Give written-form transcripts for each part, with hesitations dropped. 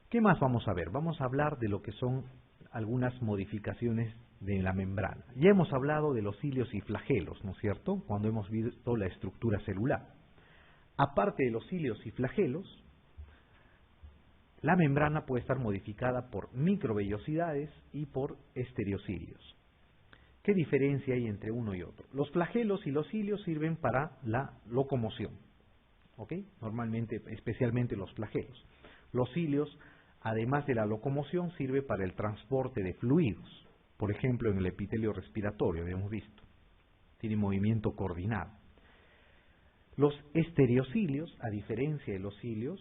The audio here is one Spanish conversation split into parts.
¿Qué más vamos a ver? Vamos a hablar de lo que son algunas modificaciones de la membrana. Ya hemos hablado de los cilios y flagelos, ¿no es cierto?, cuando hemos visto la estructura celular. Aparte de los cilios y flagelos, la membrana puede estar modificada por microvellosidades y por estereocilios. ¿Qué diferencia hay entre uno y otro? Los flagelos y los cilios sirven para la locomoción, ¿ok? Normalmente, especialmente los flagelos. Los cilios, además de la locomoción, sirve para el transporte de fluidos. Por ejemplo, en el epitelio respiratorio, habíamos visto, tiene movimiento coordinado. Los estereocilios, a diferencia de los cilios,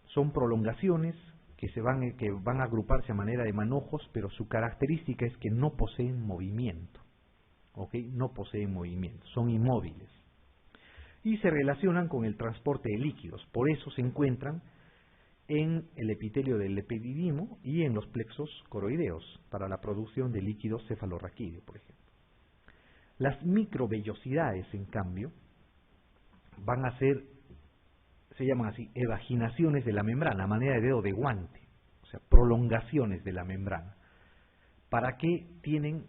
son prolongaciones que van a agruparse a manera de manojos, pero su característica es que no poseen movimiento, ¿ok? No poseen movimiento, son inmóviles. Y se relacionan con el transporte de líquidos, por eso se encuentran en el epitelio del epididimo y en los plexos coroideos, para la producción de líquido cefalorraquídeo, por ejemplo. Las microvellosidades, en cambio, van a ser, se llaman así, evaginaciones de la membrana, a manera de dedo de guante, o sea, prolongaciones de la membrana. ¿Para qué tienen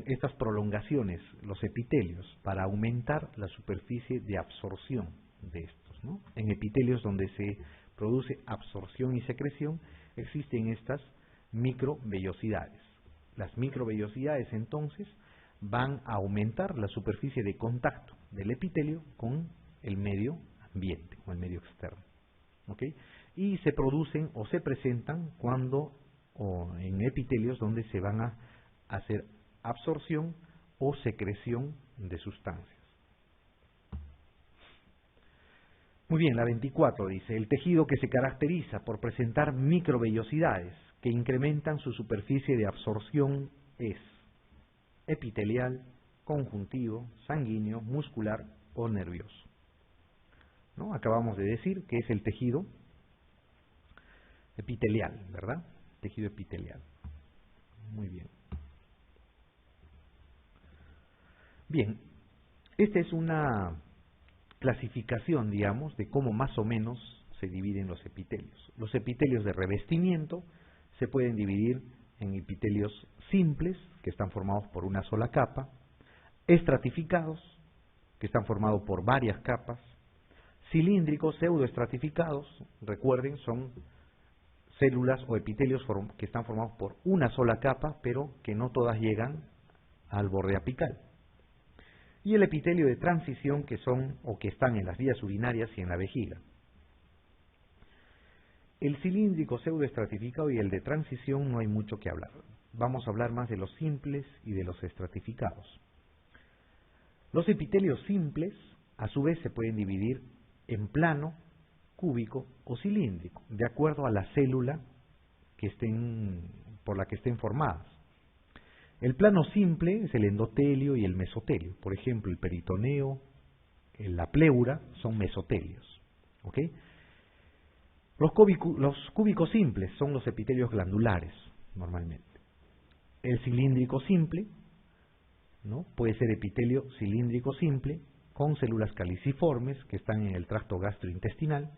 estas prolongaciones los epitelios? Para aumentar la superficie de absorción de estos, ¿no? En epitelios donde se produce absorción y secreción, existen estas microvellosidades. Las microvellosidades, entonces, van a aumentar la superficie de contacto del epitelio con el medio ambiente, con el medio externo, ¿ok? Y se producen o se presentan en epitelios donde se van a hacer absorción o secreción de sustancias. Muy bien, la 24 dice: el tejido que se caracteriza por presentar microvellosidades que incrementan su superficie de absorción es epitelial, conjuntivo, sanguíneo, muscular o nervioso, ¿no? Acabamos de decir que es el tejido epitelial, ¿verdad? Tejido epitelial. Muy bien. Bien, esta es una clasificación, digamos, de cómo más o menos se dividen los epitelios. Los epitelios de revestimiento se pueden dividir en epitelios simples, que están formados por una sola capa, estratificados, que están formados por varias capas, cilíndricos, pseudoestratificados, recuerden, son células o epitelios que están formados por una sola capa, pero que no todas llegan al borde apical. Y el epitelio de transición, que son o que están en las vías urinarias y en la vejiga. El cilíndrico, pseudoestratificado y el de transición no hay mucho que hablar. Vamos a hablar más de los simples y de los estratificados. Los epitelios simples, a su vez, se pueden dividir en plano, cúbico o cilíndrico, de acuerdo a la célula por la que estén formadas. El plano simple es el endotelio y el mesotelio. Por ejemplo, el peritoneo, la pleura son mesotelios, ¿ok? Los cúbicos simples son los epitelios glandulares, normalmente. El cilíndrico simple, ¿no?, puede ser epitelio cilíndrico simple con células caliciformes que están en el tracto gastrointestinal,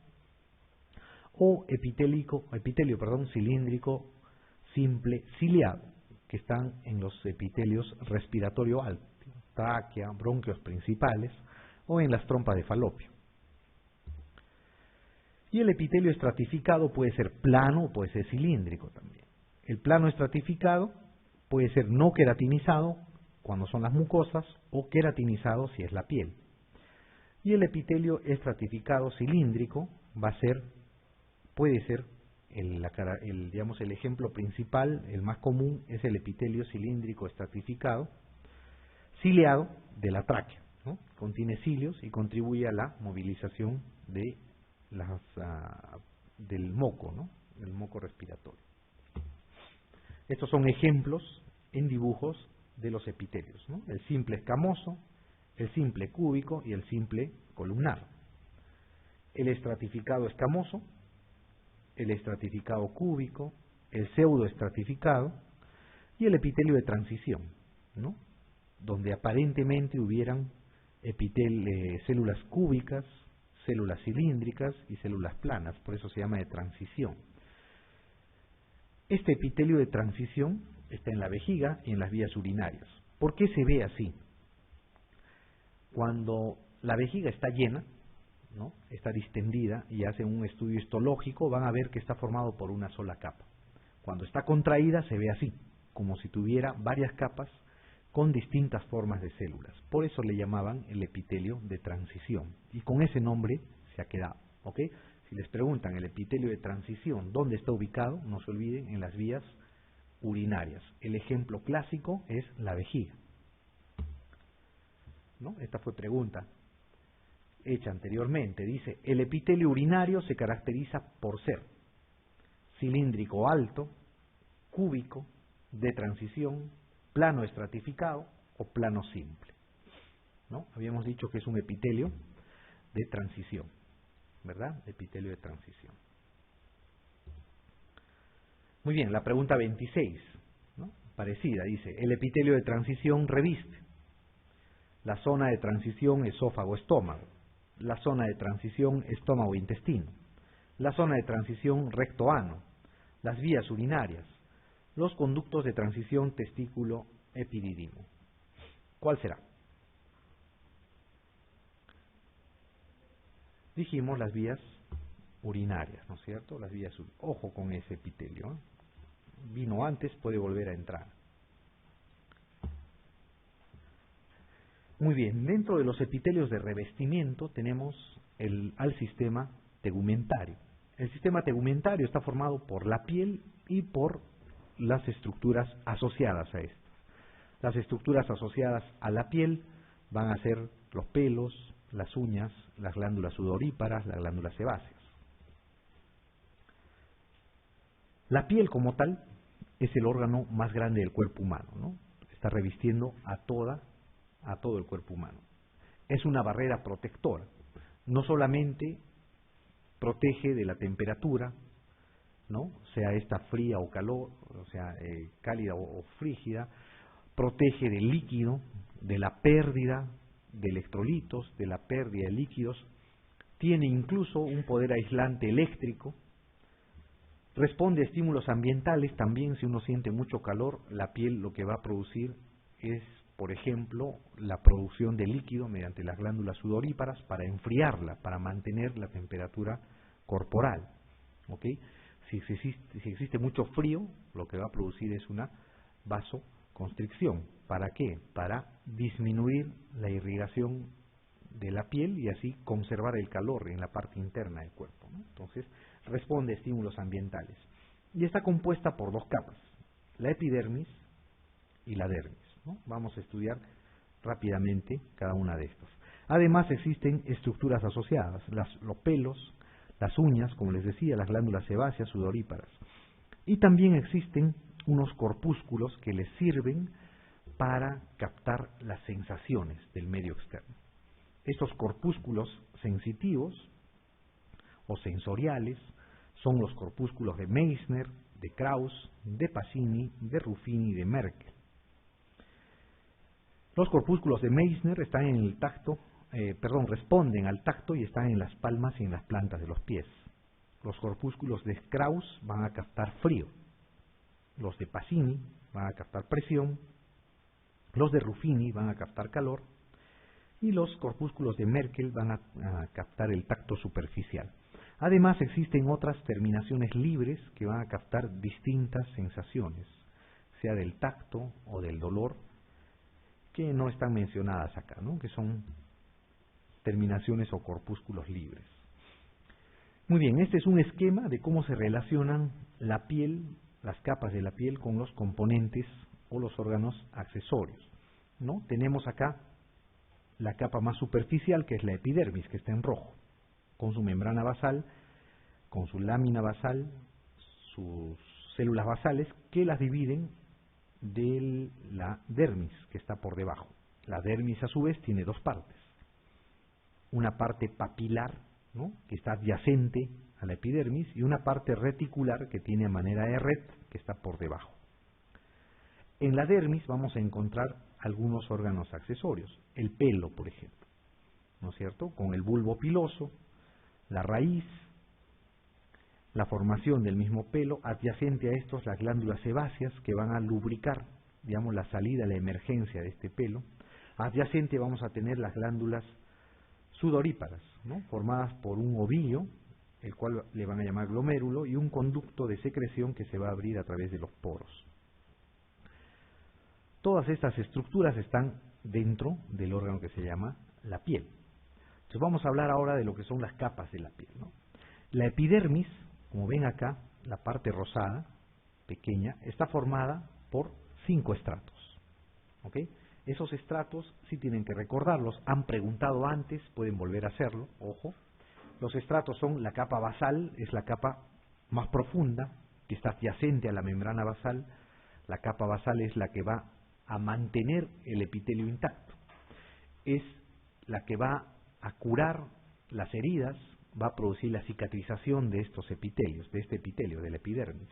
o epitelio cilíndrico simple ciliado, que están en los epitelios respiratorio alto, tráquea, bronquios principales, o en las trompas de falopio. Y el epitelio estratificado puede ser plano o puede ser cilíndrico también. El plano estratificado puede ser no queratinizado cuando son las mucosas, o queratinizado si es la piel. Y el epitelio estratificado cilíndrico puede ser el ejemplo principal, el más común, es el epitelio cilíndrico estratificado, ciliado de la tráquea, ¿no? Contiene cilios y contribuye a la movilización del moco, ¿no?, del moco respiratorio. Estos son ejemplos en dibujos de los epitelios, ¿no? El simple escamoso, el simple cúbico y el simple columnar. El estratificado escamoso, el estratificado cúbico, el pseudoestratificado y el epitelio de transición, ¿no?, donde aparentemente hubieran células cúbicas, células cilíndricas y células planas, por eso se llama de transición. Este epitelio de transición está en la vejiga y en las vías urinarias. ¿Por qué se ve así? Cuando la vejiga está llena, ¿no?, está distendida y hacen un estudio histológico, van a ver que está formado por una sola capa. Cuando está contraída se ve así, como si tuviera varias capas con distintas formas de células. Por eso le llamaban el epitelio de transición y con ese nombre se ha quedado, ¿ok? Si les preguntan el epitelio de transición, ¿dónde está ubicado? No se olviden, en las vías urinarias. El ejemplo clásico es la vejiga, ¿no? Esta fue pregunta hecha anteriormente. Dice, el epitelio urinario se caracteriza por ser cilíndrico alto, cúbico, de transición, plano estratificado o plano simple, ¿no? Habíamos dicho que es un epitelio de transición, ¿verdad? Epitelio de transición. Muy bien, la pregunta 26, ¿no?, parecida, dice, el epitelio de transición reviste la zona de transición esófago-estómago, la zona de transición estómago-intestino, la zona de transición recto-ano, las vías urinarias, los conductos de transición testículo-epididimo. ¿Cuál será? Dijimos las vías urinarias, ¿no es cierto? Las vías, ojo con ese epitelio, ¿eh? Vino antes, puede volver a entrar. Muy bien, dentro de los epitelios de revestimiento tenemos al sistema tegumentario. El sistema tegumentario está formado por la piel y por las estructuras asociadas a estas. Las estructuras asociadas a la piel van a ser los pelos, las uñas, las glándulas sudoríparas, las glándulas sebáceas. La piel como tal es el órgano más grande del cuerpo humano, ¿no? Está revistiendo a todo el cuerpo humano. Es una barrera protectora. No solamente protege de la temperatura, ¿no?, sea esta fría o calor, o sea, cálida o frígida, protege del líquido, de la pérdida de electrolitos, de la pérdida de líquidos, tiene incluso un poder aislante eléctrico, responde a estímulos ambientales. También, si uno siente mucho calor, la piel lo que va a producir es, por ejemplo, la producción de líquido mediante las glándulas sudoríparas para enfriarla, para mantener la temperatura corporal, ¿ok? Si existe mucho frío, lo que va a producir es una vasoconstricción. ¿Para qué? Para disminuir la irrigación de la piel y así conservar el calor en la parte interna del cuerpo, ¿no? Entonces, responde a estímulos ambientales. Y está compuesta por dos capas, la epidermis y la dermis, ¿no? Vamos a estudiar rápidamente cada una de estas. Además, existen estructuras asociadas, los pelos, las uñas, como les decía, las glándulas sebáceas, sudoríparas. Y también existen unos corpúsculos que les sirven para captar las sensaciones del medio externo. Estos corpúsculos sensitivos o sensoriales son los corpúsculos de Meissner, de Krauss, de Pacini, de Ruffini y de Merkel. Los corpúsculos de Meissner están en el tacto, responden al tacto y están en las palmas y en las plantas de los pies. Los corpúsculos de Krauss van a captar frío. Los de Pacini van a captar presión. Los de Ruffini van a captar calor. Y los corpúsculos de Merkel van a captar el tacto superficial. Además, existen otras terminaciones libres que van a captar distintas sensaciones, sea del tacto o del dolor, que no están mencionadas acá, ¿no?, que son terminaciones o corpúsculos libres. Muy bien, este es un esquema de cómo se relacionan la piel, las capas de la piel con los componentes o los órganos accesorios, ¿no? Tenemos acá la capa más superficial, que es la epidermis, que está en rojo, con su membrana basal, con su lámina basal, sus células basales, que las dividen de la dermis, que está por debajo. La dermis, a su vez, tiene dos partes. Una parte papilar, ¿no?, que está adyacente a la epidermis, y una parte reticular que tiene manera de red, que está por debajo. En la dermis vamos a encontrar algunos órganos accesorios, el pelo, por ejemplo, ¿no es cierto?, con el bulbo piloso, la raíz, la formación del mismo pelo, adyacente a estos las glándulas sebáceas que van a lubricar, digamos, la salida, la emergencia de este pelo. Adyacente vamos a tener las glándulas sudoríparas, ¿no?, formadas por un ovillo, el cual le van a llamar glomérulo, y un conducto de secreción que se va a abrir a través de los poros. Todas estas estructuras están dentro del órgano que se llama la piel. Entonces vamos a hablar ahora de lo que son las capas de la piel, ¿no? La epidermis, como ven acá, la parte rosada, pequeña, está formada por 5 estratos. ¿Ok? Esos estratos sí tienen que recordarlos, han preguntado antes, pueden volver a hacerlo, ojo. Los estratos son la capa basal, es la capa más profunda, que está adyacente a la membrana basal. La capa basal es la que va a mantener el epitelio intacto. Es la que va a curar las heridas, va a producir la cicatrización de estos epitelios, de este epitelio, del epidermis.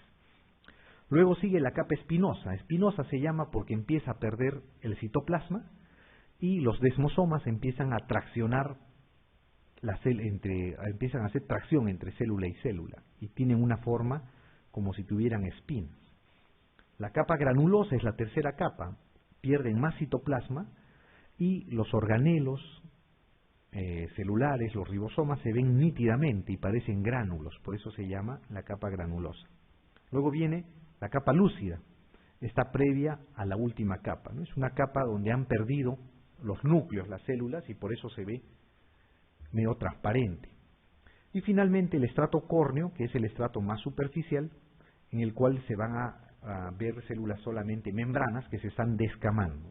Luego sigue la capa espinosa. Espinosa se llama porque empieza a perder el citoplasma y los desmosomas empiezan a traccionar empiezan a hacer tracción entre célula y célula y tienen una forma como si tuvieran espinas. La capa granulosa es la tercera capa, pierden más citoplasma y los organelos celulares, los ribosomas, se ven nítidamente y parecen gránulos, por eso se llama la capa granulosa. Luego viene la capa lúcida, está previa a la última capa, ¿no? Es una capa donde han perdido los núcleos, las células, y por eso se ve medio transparente. Y finalmente el estrato córneo, que es el estrato más superficial, en el cual se van a ver células solamente membranas que se están descamando.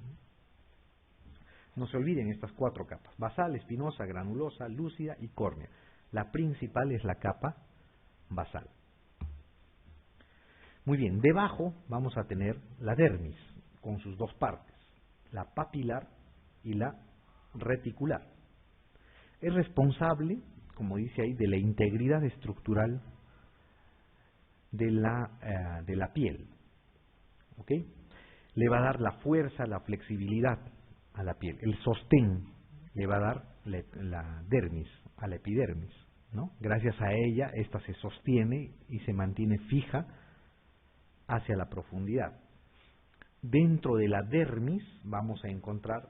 No se olviden estas 4 capas: basal, espinosa, granulosa, lúcida y córnea. La principal es la capa basal. Muy bien, debajo vamos a tener la dermis, con sus 2 partes, la papilar y la reticular. Es responsable, como dice ahí, de la integridad estructural de la piel. ¿Ok? Le va a dar la fuerza, la flexibilidad a la piel. El sostén le va a dar la dermis, a la epidermis, ¿no? Gracias a ella, esta se sostiene y se mantiene fija hacia la profundidad. Dentro de la dermis vamos a encontrar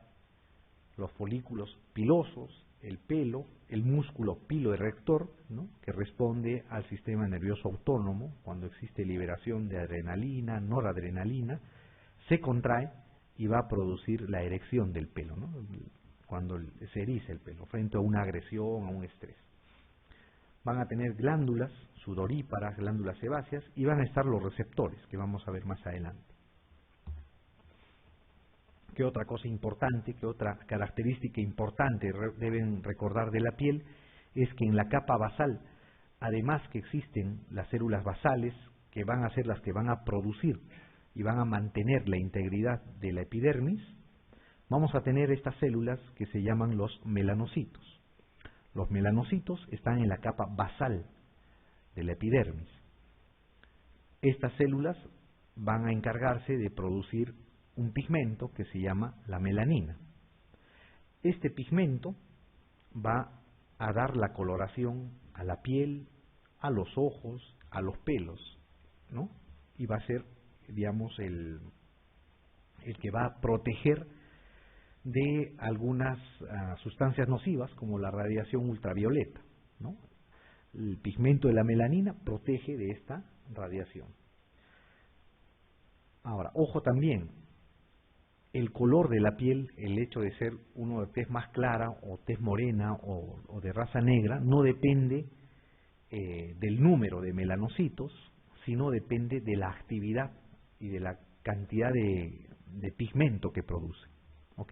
los folículos pilosos, el pelo, el músculo piloerector, ¿no?, que responde al sistema nervioso autónomo. Cuando existe liberación de adrenalina, noradrenalina, se contrae y va a producir la erección del pelo, ¿no?, cuando se eriza el pelo frente a una agresión, a un estrés. Van a tener glándulas sudoríparas, glándulas sebáceas, y van a estar los receptores, que vamos a ver más adelante. ¿Qué otra cosa importante, qué otra característica importante deben recordar de la piel? Es que en la capa basal, además que existen las células basales, que van a ser las que van a producir y van a mantener la integridad de la epidermis, vamos a tener estas células que se llaman los melanocitos. Los melanocitos están en la capa basal de la epidermis. Estas células van a encargarse de producir un pigmento que se llama la melanina. Este pigmento va a dar la coloración a la piel, a los ojos, a los pelos, ¿no? Y va a ser, digamos, el que va a proteger de algunas sustancias nocivas como la radiación ultravioleta, ¿no? El pigmento de la melanina protege de esta radiación. Ahora, ojo también, el color de la piel, el hecho de ser uno de tez más clara o tez morena o de raza negra, no depende del número de melanocitos, sino depende de la actividad y de la cantidad de pigmento que produce. ¿Ok?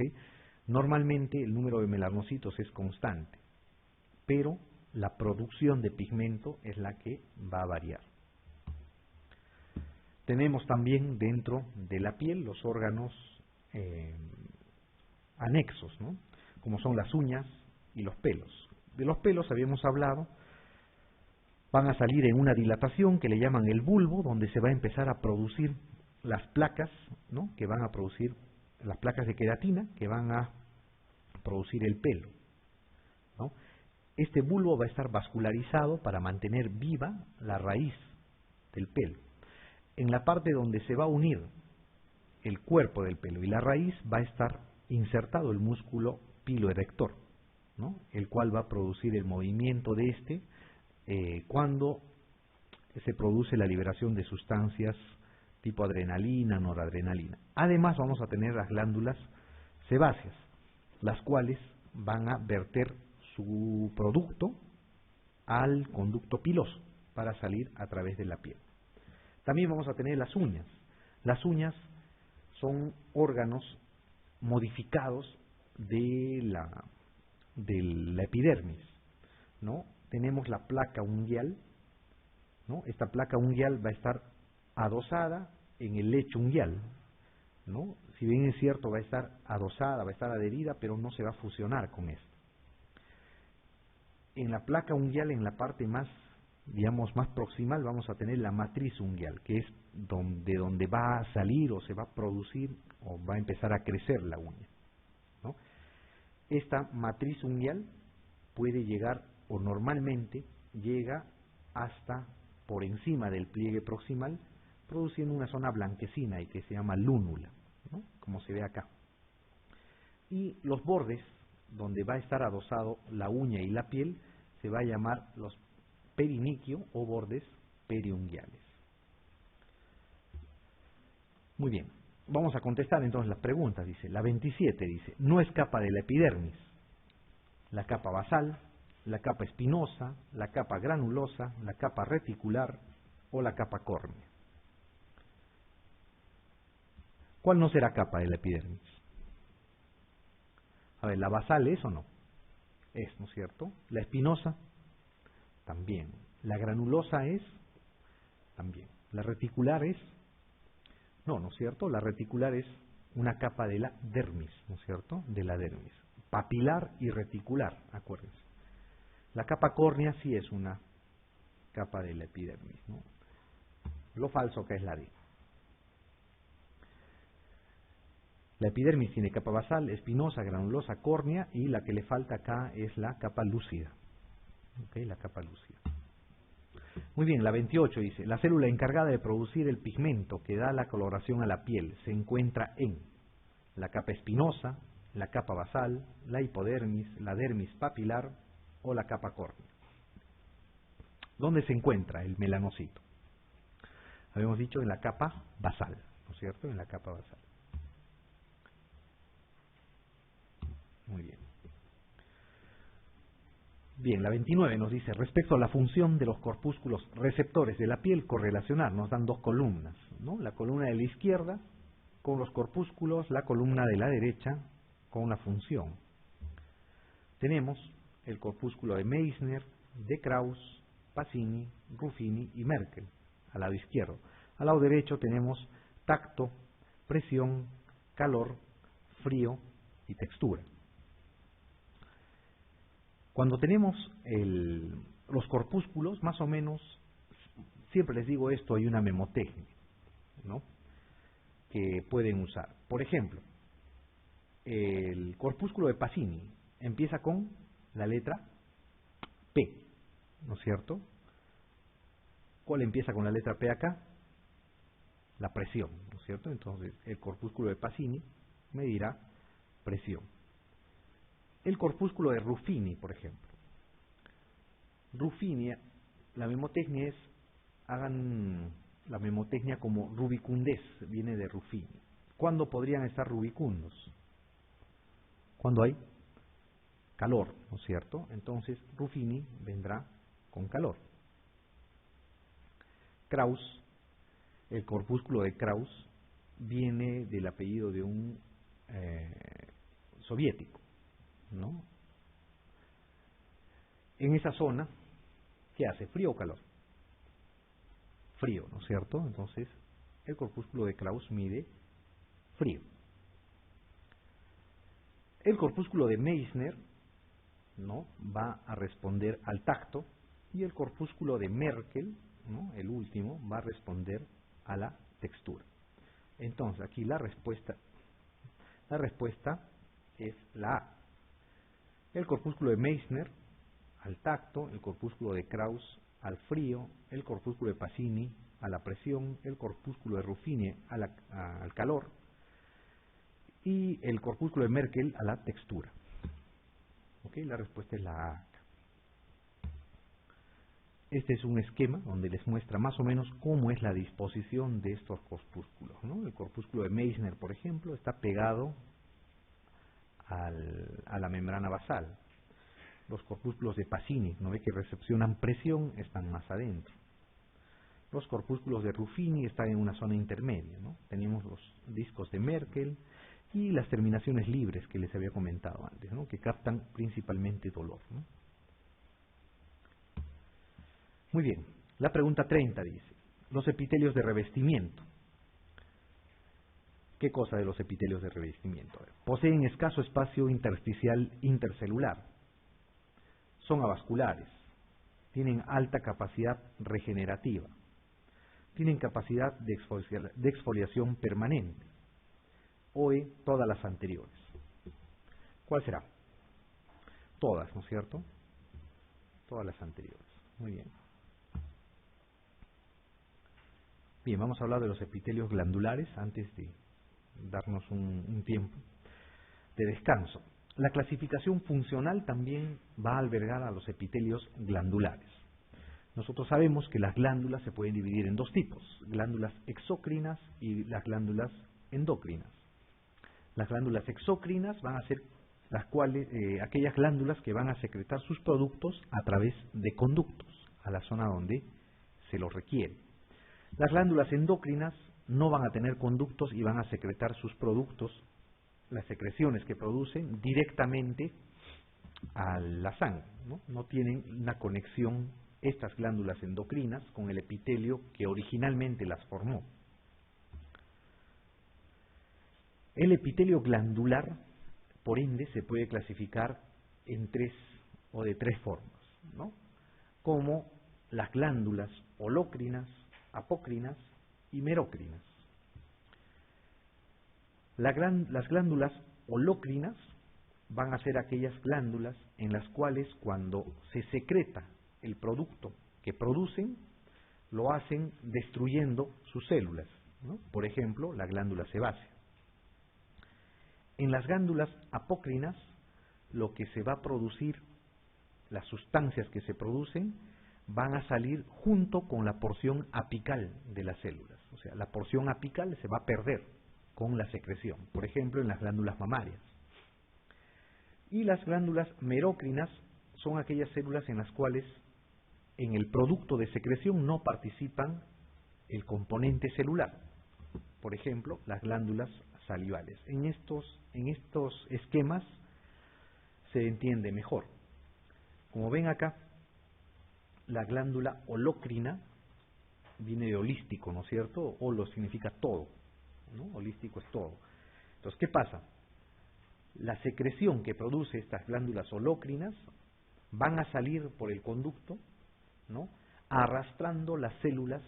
Normalmente el número de melanocitos es constante, pero la producción de pigmento es la que va a variar. Tenemos también dentro de la piel los órganos anexos, ¿no?, como son las uñas y los pelos. De los pelos habíamos hablado, van a salir en una dilatación que le llaman el bulbo, donde se va a empezar a producir las placas, ¿no?, que van a producir las placas de queratina, que van a producir el pelo, ¿no? Este bulbo va a estar vascularizado para mantener viva la raíz del pelo. En la parte donde se va a unir el cuerpo del pelo y la raíz va a estar insertado el músculo piloerector, ¿no? El cual va a producir el movimiento de este cuando se produce la liberación de sustancias tipo adrenalina, noradrenalina. Además vamos a tener las glándulas sebáceas, las cuales van a verter su producto al conducto piloso para salir a través de la piel. También vamos a tener las uñas. Las uñas son órganos modificados de la epidermis, ¿no? Tenemos la placa unguial, ¿no? Esta placa unguial va a estar adosada en el lecho unguial, ¿no? Si bien es cierto, va a estar adosada, va a estar adherida, pero no se va a fusionar con esto. En la placa unguial, en la parte más, digamos, más proximal, vamos a tener la matriz unguial, que es donde va a salir o se va a producir o va a empezar a crecer la uña, ¿no? Esta matriz unguial puede llegar, o normalmente llega hasta por encima del pliegue proximal, produciendo una zona blanquecina y que se llama lúnula, ¿no? Como se ve acá. Y los bordes, donde va a estar adosado la uña y la piel, se va a llamar los periniquio o bordes periunguiales. Muy bien, vamos a contestar entonces las preguntas. Dice, la 27 dice, no es capa de la epidermis, la capa basal, la capa espinosa, la capa granulosa, la capa reticular o la capa córnea. ¿Cuál no será capa de la epidermis? A ver, ¿la basal es o no? Es, ¿no es cierto? ¿La espinosa? También. ¿La granulosa es? También. ¿La reticular es? No, ¿no es cierto? La reticular es una capa de la dermis, ¿no es cierto? De la dermis. Papilar y reticular, acuérdense. La capa córnea sí es una capa de la epidermis, ¿no? Lo falso que es la D. La epidermis tiene capa basal, espinosa, granulosa, córnea, y la que le falta acá es la capa lúcida. ¿Okay? La capa lúcida. Muy bien, la 28 dice, la célula encargada de producir el pigmento que da la coloración a la piel se encuentra en la capa espinosa, la capa basal, la hipodermis, la dermis papilar o la capa córnea. ¿Dónde se encuentra el melanocito? Habíamos dicho en la capa basal, ¿no es cierto? En la capa basal. Muy bien. Bien, la 29 nos dice, respecto a la función de los corpúsculos receptores de la piel, correlacionar, nos dan dos columnas, ¿no? La columna de la izquierda con los corpúsculos, la columna de la derecha con la función. Tenemos el corpúsculo de Meissner, de Krauss, Pacini, Ruffini y Merkel, al lado izquierdo. Al lado derecho tenemos tacto, presión, calor, frío y textura. Cuando tenemos los corpúsculos, más o menos, siempre les digo esto, hay una memotecnia, ¿no? Que pueden usar. Por ejemplo, el corpúsculo de Pacini empieza con la letra P, ¿no es cierto? ¿Cuál empieza con la letra P acá? La presión, ¿no es cierto? Entonces, el corpúsculo de Pacini medirá presión. El corpúsculo de Ruffini, por ejemplo. Ruffini, la memotecnia es, hagan la memotecnia como rubicundez, viene de Ruffini. ¿Cuándo podrían estar rubicundos? Cuando hay calor, ¿no es cierto? Entonces, Ruffini vendrá con calor. Krauss, el corpúsculo de Krauss, viene del apellido de un soviético, ¿no? En esa zona, ¿qué hace? ¿Frío o calor? Frío, ¿no es cierto? Entonces, el corpúsculo de Krauss mide frío. El corpúsculo de Meissner, ¿no?, va a responder al tacto, y el corpúsculo de Merkel, ¿no?, el último, va a responder a la textura. Entonces, aquí la respuesta es la A. El corpúsculo de Meissner al tacto, el corpúsculo de Krauss al frío, el corpúsculo de Pacini a la presión, el corpúsculo de Ruffini al calor y el corpúsculo de Merkel a la textura. ¿Ok? La respuesta es la A. Este es un esquema donde les muestra más o menos cómo es la disposición de estos corpúsculos, ¿no? El corpúsculo de Meissner, por ejemplo, está pegado a la membrana basal. Los corpúsculos de Pacini, ¿no ve que recepcionan presión? Están más adentro. Los corpúsculos de Ruffini están en una zona intermedia, ¿no? Tenemos los discos de Merkel y las terminaciones libres que les había comentado antes, ¿no? Que captan principalmente dolor, ¿no? Muy bien, la pregunta 30 dice, los epitelios de revestimiento. ¿Qué cosa de los epitelios de revestimiento? Poseen escaso espacio intersticial intercelular, son avasculares, tienen alta capacidad regenerativa, tienen capacidad de exfoliación permanente, o todas las anteriores. ¿Cuál será? Todas, ¿no es cierto? Todas las anteriores. Muy bien. Bien, vamos a hablar de los epitelios glandulares antes de darnos un tiempo de descanso. La clasificación funcional también va a albergar a los epitelios glandulares. Nosotros sabemos que las glándulas se pueden dividir en dos tipos, glándulas exócrinas y las glándulas endócrinas. Las glándulas exócrinas van a ser aquellas glándulas que van a secretar sus productos a través de conductos a la zona donde se los requiere. Las glándulas endocrinas no van a tener conductos y van a secretar sus productos, las secreciones que producen, directamente a la sangre, ¿no? No tienen una conexión estas glándulas endocrinas con el epitelio que originalmente las formó. El epitelio glandular, por ende, se puede clasificar en de tres formas, ¿no? Como las glándulas holócrinas, apócrinas y merócrinas. Las glándulas holócrinas van a ser aquellas glándulas en las cuales cuando se secreta el producto que producen, lo hacen destruyendo sus células, ¿no? Por ejemplo, la glándula sebácea. En las glándulas apócrinas, lo que se va a producir, las sustancias que se producen, van a salir junto con la porción apical de las células. O sea, la porción apical se va a perder con la secreción, por ejemplo, en las glándulas mamarias. Y las glándulas merócrinas son aquellas células en las cuales en el producto de secreción no participan el componente celular. Por ejemplo, las glándulas salivales. En estos esquemas se entiende mejor. Como ven acá, la glándula holócrina viene de holístico, ¿no es cierto? Holo significa todo, ¿no? Holístico es todo. Entonces, ¿qué pasa? La secreción que produce estas glándulas holócrinas van a salir por el conducto, ¿no? Arrastrando las células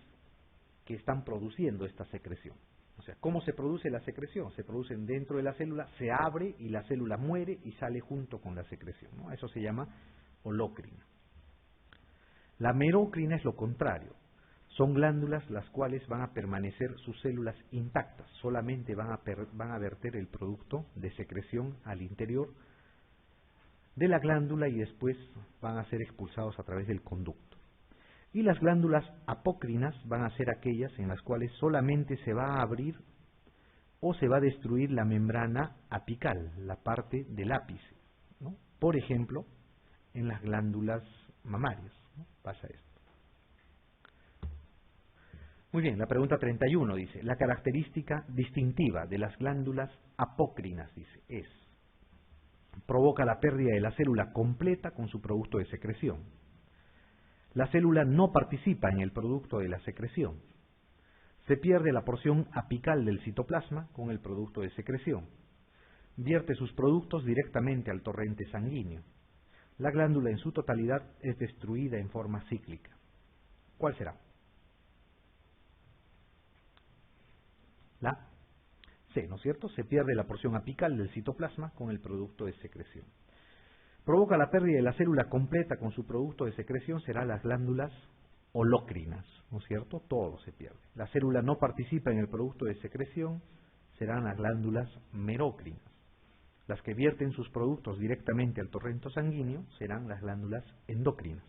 que están produciendo esta secreción. O sea, ¿cómo se produce la secreción? Se producen dentro de la célula, se abre y la célula muere y sale junto con la secreción, ¿no? Eso se llama holócrina. La merócrina es lo contrario. Son glándulas las cuales van a permanecer sus células intactas, solamente van a verter el producto de secreción al interior de la glándula y después van a ser expulsados a través del conducto. Y las glándulas apócrinas van a ser aquellas en las cuales solamente se va a abrir o se va a destruir la membrana apical, la parte del ápice, ¿no? Por ejemplo, en las glándulas mamarias, ¿no? Pasa esto. Muy bien, la pregunta 31 dice, la característica distintiva de las glándulas apócrinas, dice, provoca la pérdida de la célula completa con su producto de secreción. La célula no participa en el producto de la secreción. Se pierde la porción apical del citoplasma con el producto de secreción. Vierte sus productos directamente al torrente sanguíneo. La glándula en su totalidad es destruida en forma cíclica. ¿Cuál será? La C, ¿no es cierto? Se pierde la porción apical del citoplasma con el producto de secreción. provoca la pérdida de la célula completa con su producto de secreción, serán las glándulas holócrinas, ¿no es cierto? Todo se pierde. La célula no participa en el producto de secreción, serán las glándulas merócrinas. Las que vierten sus productos directamente al torrente sanguíneo serán las glándulas endocrinas.